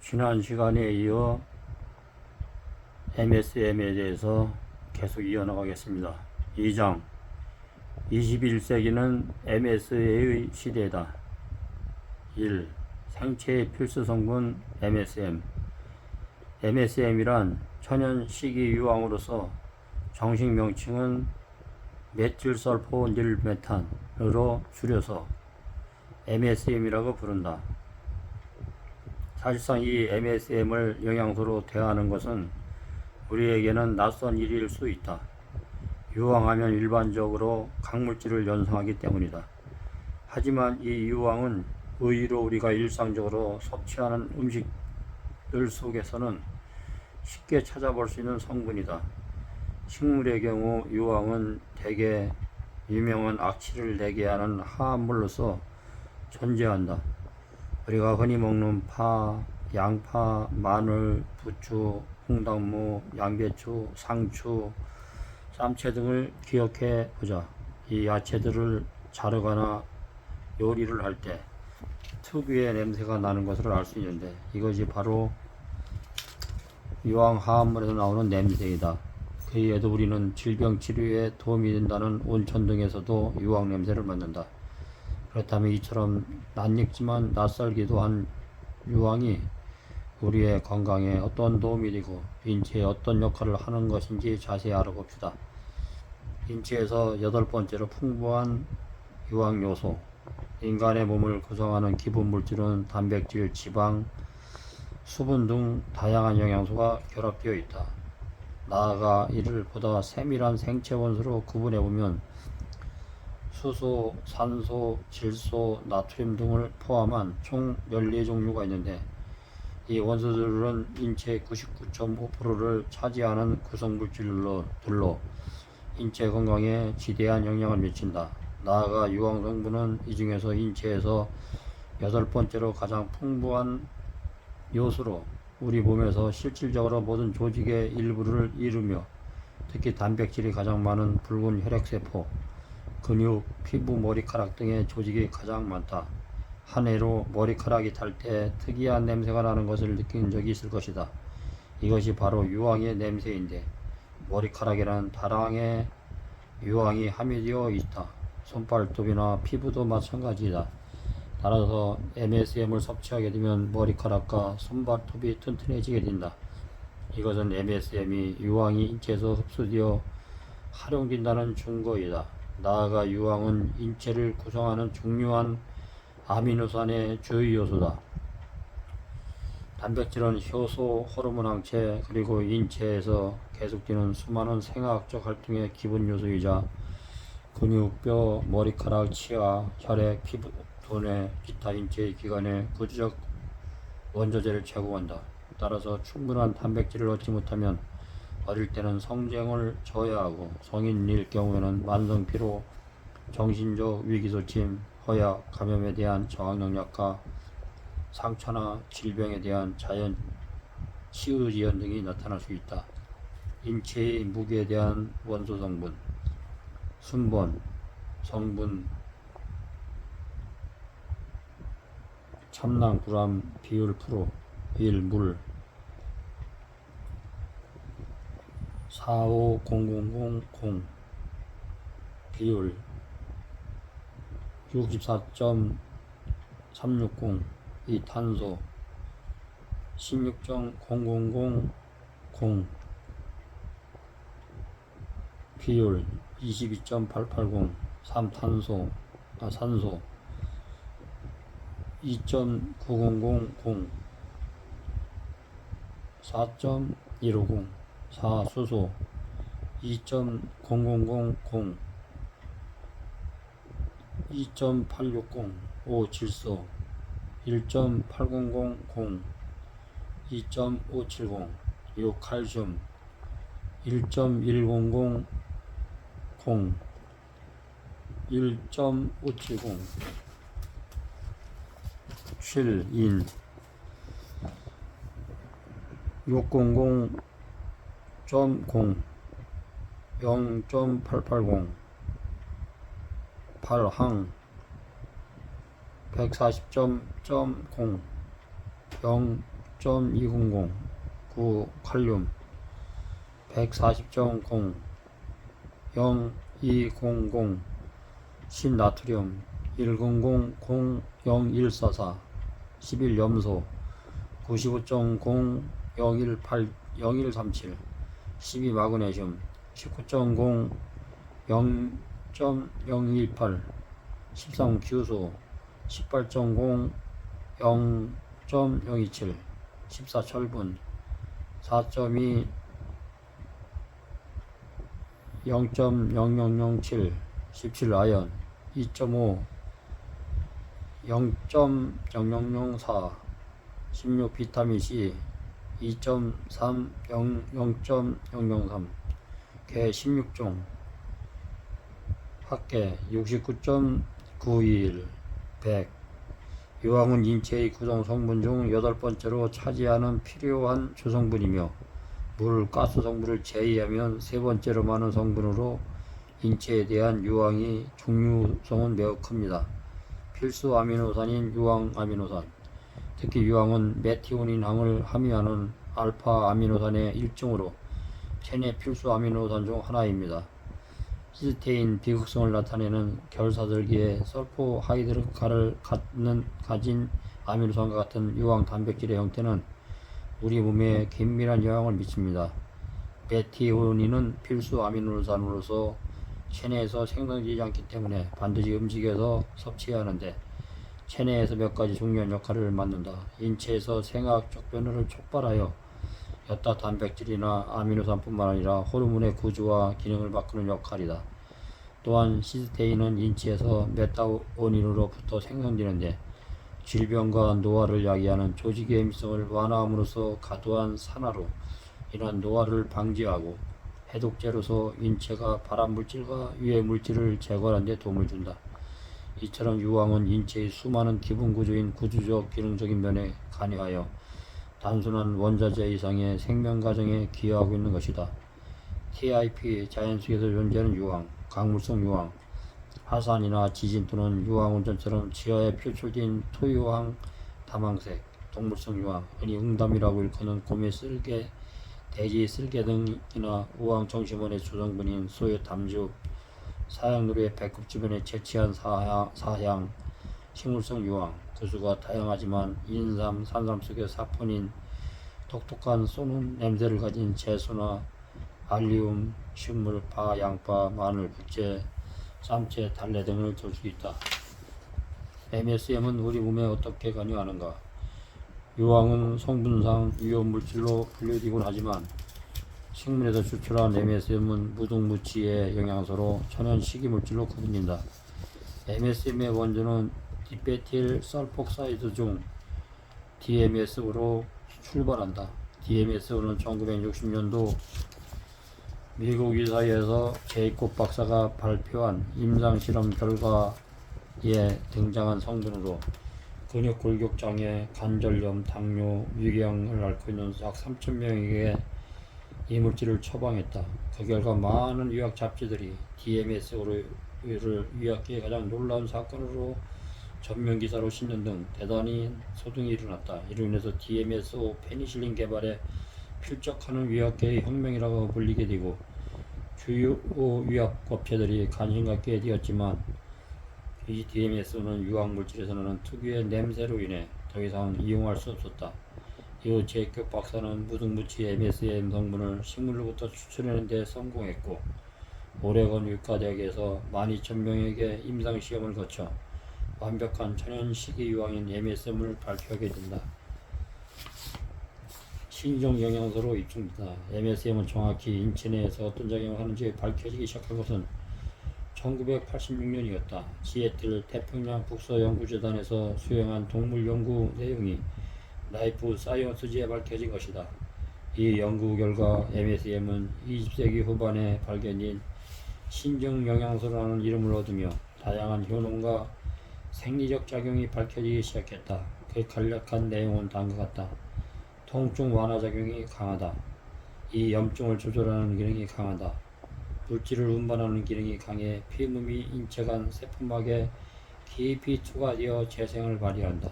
지난 시간에 이어 MSM에 대해서 계속 이어나가겠습니다. 2장 21세기는 MSA의 시대다. 1. 생체의 필수 성분 MSM. MSM이란 천연 식이 유황으로서 정식 명칭은 메틸설포닐메탄으로 줄여서 MSM이라고 부른다. 사실상 이 MSM을 영양소로 대하는 것은 우리에게는 낯선 일일 수 있다. 유황하면 일반적으로 강물질을 연상하기 때문이다. 하지만 이 유황은 의외로 우리가 일상적으로 섭취하는 음식들 속에서는 쉽게 찾아볼 수 있는 성분이다. 식물의 경우 유황은 대개 유명한 악취를 내게 하는 화합물로서 존재한다. 우리가 흔히 먹는 파, 양파, 마늘, 부추, 홍당무, 양배추, 상추, 쌈채 등을 기억해 보자. 이 야채들을 자르거나 요리를 할 때 특유의 냄새가 나는 것을 알 수 있는데 이것이 바로 유황 화합물에서 나오는 냄새이다. 그에도 우리는 질병 치료에 도움이 된다는 온천 등에서도 유황 냄새를 맡는다. 그렇다면 이처럼 낯익지만 낯설기도 한 유황이 우리의 건강에 어떤 도움이 되고 인체에 어떤 역할을 하는 것인지 자세히 알아봅시다. 인체에서 8번째로 풍부한 유황 요소. 인간의 몸을 구성하는 기본 물질은 단백질, 지방, 수분 등 다양한 영양소가 결합되어 있다. 나아가 이를 보다 세밀한 생체 원소로 구분해 보면 수소, 산소, 질소, 나트륨 등을 포함한 총 14종류가 있는데 이 원소들은 인체의 99.5%를 차지하는 구성물질들로 인체 건강에 지대한 영향을 미친다. 나아가 유황 성분은 이 중에서 인체에서 8번째로 가장 풍부한 요소로 우리 몸에서 실질적으로 모든 조직의 일부를 이루며 특히 단백질이 가장 많은 붉은 혈액세포, 근육, 피부, 머리카락 등의 조직이 가장 많다. 한 해로 머리카락이 달 때 특이한 냄새가 나는 것을 느낀 적이 있을 것이다. 이것이 바로 유황의 냄새인데 머리카락에는 다량의 유황이 함유되어 있다. 손발톱이나 피부도 마찬가지다. 따라서 MSM을 섭취하게 되면 머리카락과 손발톱이 튼튼해지게 된다. 이것은 MSM이 유황이 인체에서 흡수되어 활용된다는 증거이다. 나아가 유황은 인체를 구성하는 중요한 아미노산의 주요 요소다. 단백질은 효소, 호르몬 항체, 그리고 인체에서 계속되는 수많은 생화학적 활동의 기본 요소이자 근육, 뼈, 머리카락, 치아, 혈액, 피부, 두뇌, 기타 인체의 기관에 구조적 원조제를 제공한다. 따라서 충분한 단백질을 얻지 못하면 어릴 때는 성장을 저해하고 성인일 경우에는 만성 피로, 정신적 위기소침, 허약, 감염에 대한 저항력 약화, 상처나 질병에 대한 자연 치유 지연 등이 나타날 수 있다. 인체의 무게에 대한 원소 성분. 순번 성분 첨랑 구람 비율 프로 1 물 45000 비율 64.360 이 탄소 16.000 비율 22.880 3탄소 산소 2.9000 4.150 4 수소 2.0000 2.860 5 질소 1.8000 2.570 6 칼슘 1.100 1.570 7 인 600.0 0.880 8 항 140.0 0.200 9 칼륨 140.0 0200 10 나트륨 100 00144 11 염소 95.0 018 0137 12 마그네슘 19.0 0.018 13 규소 18.0 0.027 14 철분 4.2 0.0007 17 아연 2.5 0.0004 16 비타민C 2.3 0.003 개 16종 합계 69.921 100 유황은 인체의 구성 성분 중 8번째로 차지하는 필요한 조성분이며 물, 가스 성분을 제외하면 3번째로 많은 성분으로 인체에 대한 유황의 중요성은 매우 큽니다. 필수 아미노산인 유황 아미노산, 특히 유황은 메티오닌항을 함유하는 알파 아미노산의 일종으로 체내 필수 아미노산 중 하나입니다. 시스테인 비극성을 나타내는 결사절기에 설포하이드르가를 가진 아미노산과 같은 유황 단백질의 형태는 우리 몸에 긴밀한 영향을 미칩니다. 메티오닌은 필수 아미노산으로서 체내에서 생성되지 않기 때문에 반드시 움직여서 섭취해야 하는데 체내에서 몇 가지 중요한 역할을 맡는다. 인체에서 생화학적 변화를 촉발하여 여타 단백질이나 아미노산뿐만 아니라 호르몬의 구조와 기능을 바꾸는 역할이다. 또한 시스테인은 인체에서 메타오닌으로부터 생성되는데 질병과 노화를 야기하는 조직의 힘성을 완화함으로써 과도한 산화로 인한 노화를 방지하고 해독제로서 인체가 발암물질과 유해물질을 제거하는 데 도움을 준다. 이처럼 유황은 인체의 수많은 기본 구조인 구조적 기능적인 면에 관여하여 단순한 원자재 이상의 생명 과정에 기여하고 있는 것이다. TIP 자연 속에서 존재하는 유황, 강물성 유황, 화산이나 지진 또는 유황온천처럼 지하에 표출된 토유황, 다망색, 동물성 유황, 흔히 응담이라고 일컫는 곰의 쓸개, 돼지 쓸개 등이나 우황 정심원의 조성분인 소의 담즙, 사양누리의 배꼽 주변에 채취한 사향, 식물성 유황, 구수가 다양하지만 인삼, 산삼 속의 사포닌, 독특한 쏘는 냄새를 가진 채소나 알리움, 식물, 파, 양파, 마늘, 부채, 쌈채, 달래 등을 들 수 있다. MSM은 우리 몸에 어떻게 관여하는가? 유황은 성분상 위험물질로 분류되곤 하지만 식물에서 추출한 MSM은 무등무치의 영양소로 천연 식이물질로 구분된다. MSM의 원조는 디메틸 설폭사이드 중 DMS로 출발한다. DMS는 1960년도 미국 의사회에서 제이콥 박사가 발표한 임상실험 결과에 등장한 성분으로 근육 골격 장애, 관절염, 당뇨, 위궤양을 앓고 있는 약 3,000명에게 이 물질을 처방했다. 그 결과 많은 의학 잡지들이 DMS를 의학계의 가장 놀라운 사건으로 전면 기사로 실는 등 대단히 소동이 일어났다. 이로 인해서 DMSO 페니실린 개발에 필적하는 의학계의 혁명이라고 불리게 되고 주요 의학 업체들이 관심 갖게 되었지만 이 DMS는 유황물질에서 나는 특유의 냄새로 인해 더 이상 이용할 수 없었다. 이후 제이콥 박사는 무등무치 MSM 성분을 식물로부터 추출하는 데 성공했고 오레곤 의과대학에서 12,000명에게 임상시험을 거쳐 완벽한 천연 식이유황인 MSM을 발표하게 된다. 신종 영양소로 입증된다. MSM은 정확히 인체 내에서 어떤 작용을 하는지 밝혀지기 시작한 것은 1986년이었다. 시애틀 태평양 북서연구재단에서 수행한 동물 연구 내용이 라이프 사이언스지에 밝혀진 것이다. 이 연구 결과 MSM은 20세기 후반에 발견된 신종 영양소라는 이름을 얻으며 다양한 효능과 생리적 작용이 밝혀지기 시작했다. 그 간략한 내용은 다음과 같다. 통증 완화 작용이 강하다. 이 염증을 조절하는 기능이 강하다. 물질을 운반하는 기능이 강해 피몸이 인체 간 세포막에 깊이 투과되어 재생을 발휘한다.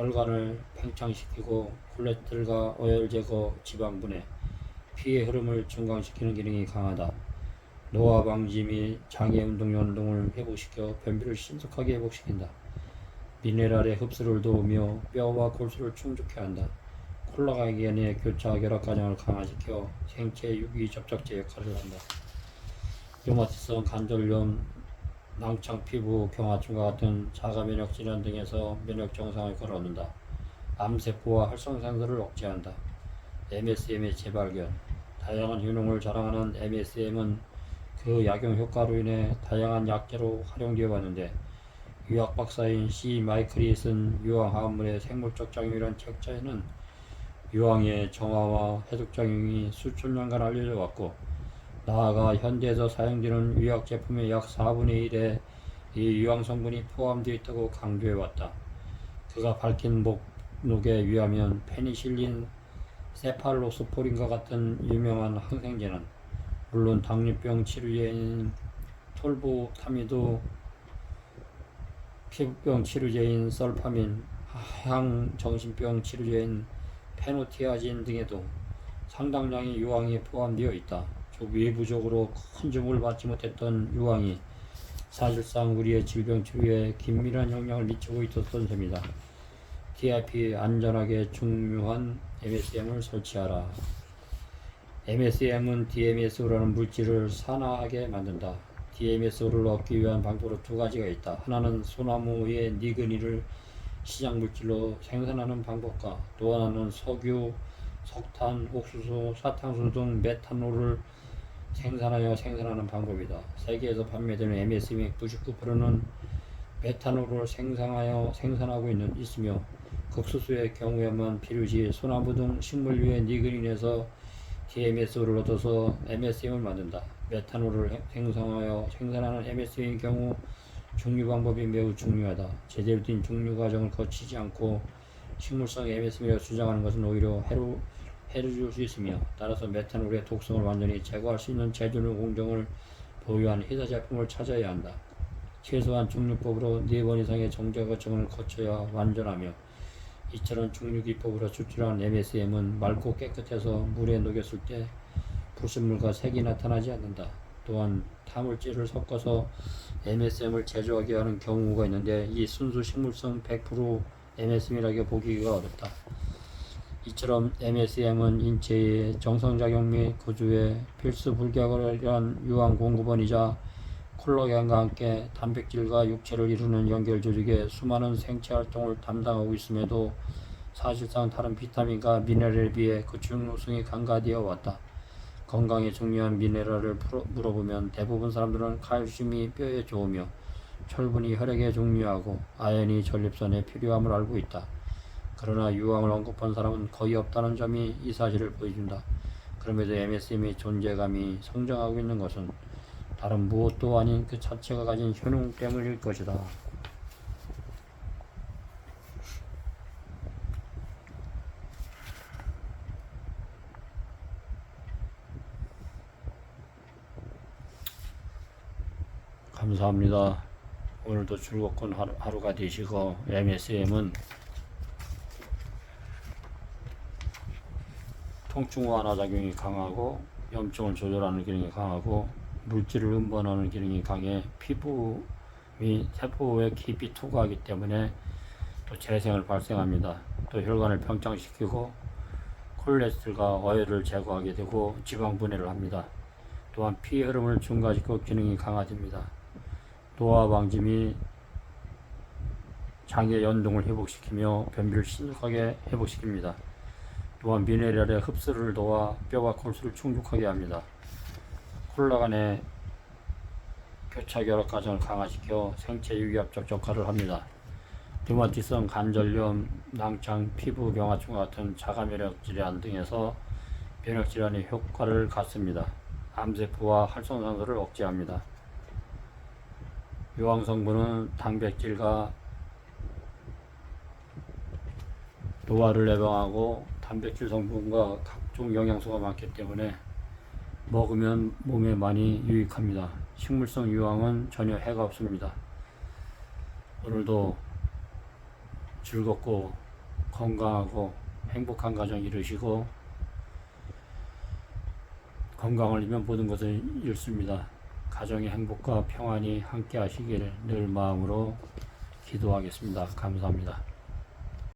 혈관을 팽창시키고 콜레스테롤과 어혈 제거, 지방 분해, 피의 흐름을 증강시키는 기능이 강하다. 노화 방지 및 장애 운동 연동을 회복시켜 변비를 신속하게 회복시킨다. 미네랄의 흡수를 도우며 뼈와 골수를 충족케 한다. 콜라겐의 교차 결합 과정을 강화시켜 생체 유기 접착제 역할을 한다. 류마티성 관절염, 낭창 피부 경화증과 같은 자가 면역 질환 등에서 면역 정상을 끌어놓는다. 암세포와 활성산소를 억제한다. MSM의 재발견. 다양한 효능을 자랑하는 MSM은 그 약용 효과로 인해 다양한 약재로 활용되어 왔는데, 유학 박사인 C. 마이클이 쓴 유황 화합물의 생물적 작용이란 책자에는 유황의 정화와 해독 작용이 수천 년간 알려져 왔고, 나아가 현대에서 사용되는 유약 제품의 약 4분의 1에 이 유황 성분이 포함되어 있다고 강조해 왔다. 그가 밝힌 목록에 의하면 페니실린, 세팔로스포린과 같은 유명한 항생제는 물론 당뇨병 치료제인 톨부타미드, 피부병 치료제인 설파민, 항정신병 치료제인 페노티아진 등에도 상당량의 유황이 포함되어 있다. 외부적으로 큰 주목을 받지 못했던 유황이 사실상 우리의 질병 치료에 긴밀한 영향을 미치고 있었던 셈이다. TIP 안전하게 중요한 MSM을 설치하라. MSM은 DMSO라는 물질을 산화하게 만든다. DMSO를 얻기 위한 방법으로 두 가지가 있다. 하나는 소나무의 니그니를 시작물질로 생산하는 방법과 또 하나는 석유, 석탄, 옥수수, 사탕수수 등 메탄올을 생산하는 방법이다. 세계에서 판매되는 MSM의 99%는 메탄올을 생산하고 있으며 극소수의 경우에만 비료지 소나무 등 식물류의 니그닌에서 DMSO를 얻어서 MSM을 만든다. 메탄올을 생산하는 MSM의 경우 증류 방법이 매우 중요하다. 제대로 된 증류 과정을 거치지 않고 식물성 MSM이라고 주장하는 것은 오히려 해를 줄 수 있으며, 따라서 메탄올의 독성을 완전히 제거할 수 있는 제조능 공정을 보유한 회사 제품을 찾아야 한다. 최소한 증류법으로 4번 이상의 정제 과정을 거쳐야 완전하며, 이처럼 증류 기법으로 추출한 MSM은 맑고 깨끗해서 물에 녹였을 때 불순물과 색이 나타나지 않는다. 또한 타물질을 섞어서 MSM을 제조하게 하는 경우가 있는데, 이 순수 식물성 100% MSM이라고 보기가 어렵다. 이처럼 MSM은 인체의 정상작용 및 구조에 필수 불가결한 유황 공급원이자 콜라겐과 함께 단백질과 육체를 이루는 연결 조직의 수많은 생체 활동을 담당하고 있음에도 사실상 다른 비타민과 미네랄에 비해 그 중요성이 간과되어 왔다. 건강에 중요한 미네랄을 물어보면 대부분 사람들은 칼슘이 뼈에 좋으며 철분이 혈액에 중요하고 아연이 전립선에 필요함을 알고 있다. 그러나 유황을 언급한 사람은 거의 없다는 점이 이 사실을 보여준다. 그럼에도 MSM의 존재감이 성장하고 있는 것은 다른 무엇도 아닌 그 자체가 가진 효능 때문일 것이다. 감사합니다. 오늘도 즐겁군 하루가 되시고, MSM은 통증 완화 작용이 강하고 염증을 조절하는 기능이 강하고 물질을 음반하는 기능이 강해 피부 및 세포에 깊이 투과하기 때문에 또 재생을 발생합니다. 또 혈관을 평창시키고 콜레스테롤과 어혈을 제거하게 되고 지방 분해를 합니다. 또한 피 흐름을 증가시키고 기능이 강화됩니다. 노화 방지 및 장애 연동을 회복시키며 변비를 신속하게 회복시킵니다. 또한 미네랄의 흡수를 도와 뼈와 골수를 충족하게 합니다. 콜라겐의 교차 결합 과정을 강화시켜 생체 유기압적 역할을 합니다. 류마티성 관절염, 낭창, 피부 경화증과 같은 자가 면역 질환 등에서 면역 질환의 효과를 갖습니다. 암세포와 활성산소를 억제합니다. 유황 성분은 단백질과 노화를 예방하고 단백질 성분과 각종 영양소가 많기 때문에 먹으면 몸에 많이 유익합니다. 식물성 유황은 전혀 해가 없습니다. 오늘도 즐겁고 건강하고 행복한 가정 이루시고, 건강을 잃으면 모든 것을 잃습니다. 가정의 행복과 평안이 함께 하시기를 늘 마음으로 기도하겠습니다. 감사합니다.